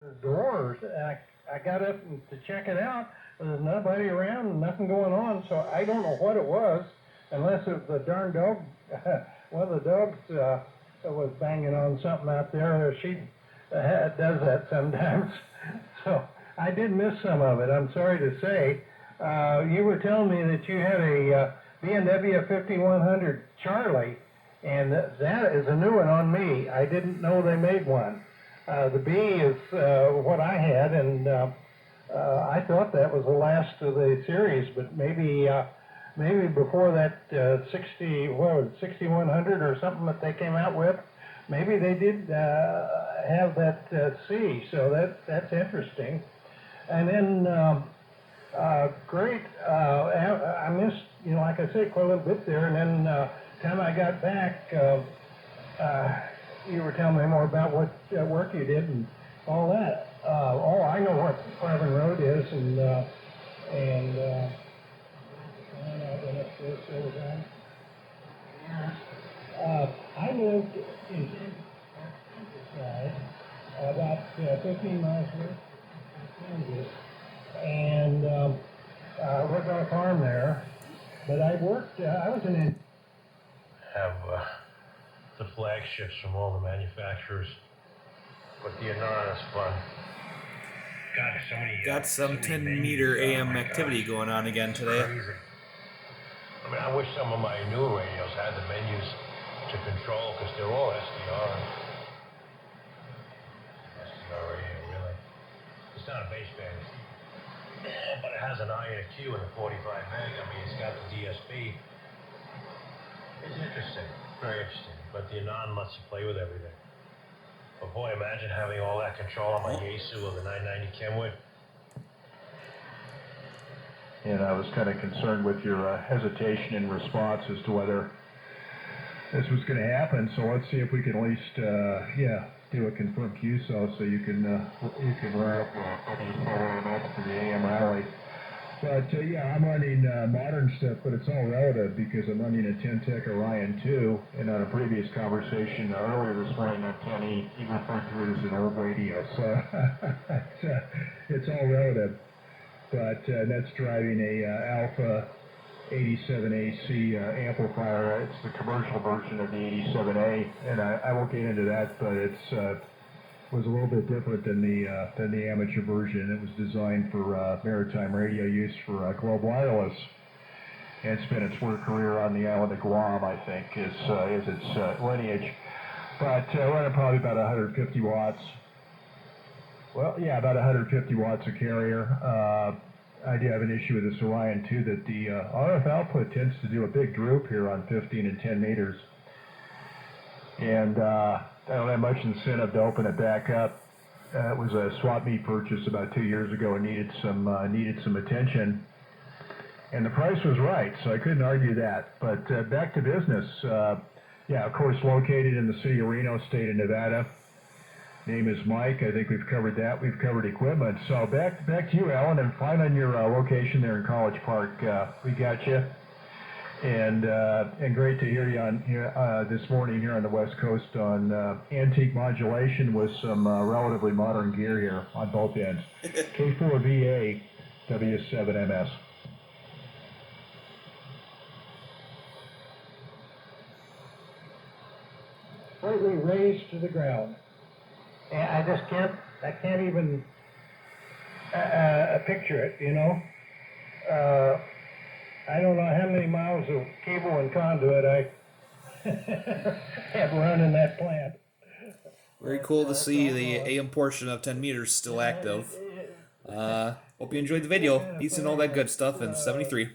The drawers. I got up to check it out. There's nobody around, nothing going on, so I don't know what it was, unless it was the darn dog. One of the dogs was banging on something out there. She does that sometimes. So I did miss some of it, I'm sorry to say. You were telling me that you had a BMW 5100 Charlie, and that is a new one on me. I didn't know they made one. The B is what I had, and I thought that was the last of the series, but maybe before that 6100 or something that they came out with, maybe they did have that C, so that's interesting. And then great, I missed, like I said, quite a little bit there, and then time I got back, you were telling me more about what work you did and all that. I know what Farming Road is, and I don't know what this is. I lived in countryside, about 15 miles north of Kansas, and worked on a farm there. But I worked. I was in. Have the flagships from all the manufacturers, but the Anon is fun. God, there's so many. Got some 10-meter AM activity going on again today. Crazy. I mean, I wish some of my newer radios had the menus to control, because they're all SDR. SDR radio, really. It's not a baseband, but it has an I and a Q and a 45 meg. I mean, it's got the DSP. It's interesting, very interesting. But the Anon lets you play with everything. But boy, imagine having all that control on my Yaesu or the 990 Kenwood. And I was kind of concerned with your hesitation in response as to whether this was going to happen. So let's see if we can at least, do a confirmed QSO so you can run up to the AM rally. But I'm running modern stuff, but it's all relative because I'm running a 10-tech Orion 2, and on a previous conversation earlier this morning on 10E, he referred to it as an old radio. So it's all relative. But that's driving a Alpha 87AC amplifier. It's the commercial version of the 87A, and I won't get into that, but it's was a little bit different than the amateur version. It was designed for maritime radio use for Globe Wireless, and spent its work career on the island of Guam, I think, is its lineage. But running probably about 150 watts. Well, yeah, about 150 watts a carrier. I do have an issue with this Orion 2 that the RF output tends to do a big droop here on 15 and 10 meters. And I don't have much incentive to open it back up. It was a swap meet purchase about 2 years ago and needed some attention. And the price was right, so I couldn't argue that. But back to business. Of course, located in the city of Reno, state of Nevada. Name is Mike. I think we've covered that. We've covered equipment. So back to you, Alan, and fine on your location there in College Park. We got you. And great to hear you on here this morning here on the West Coast on antique modulation with some relatively modern gear here on both ends. K4VA W7MS. Slightly raised to the ground. And I can't even picture it, I don't know how many miles of cable and conduit I have run in that plant. Very cool to see the AM portion of 10 meters still active. Hope you enjoyed the video. Peace and all that good stuff in 73.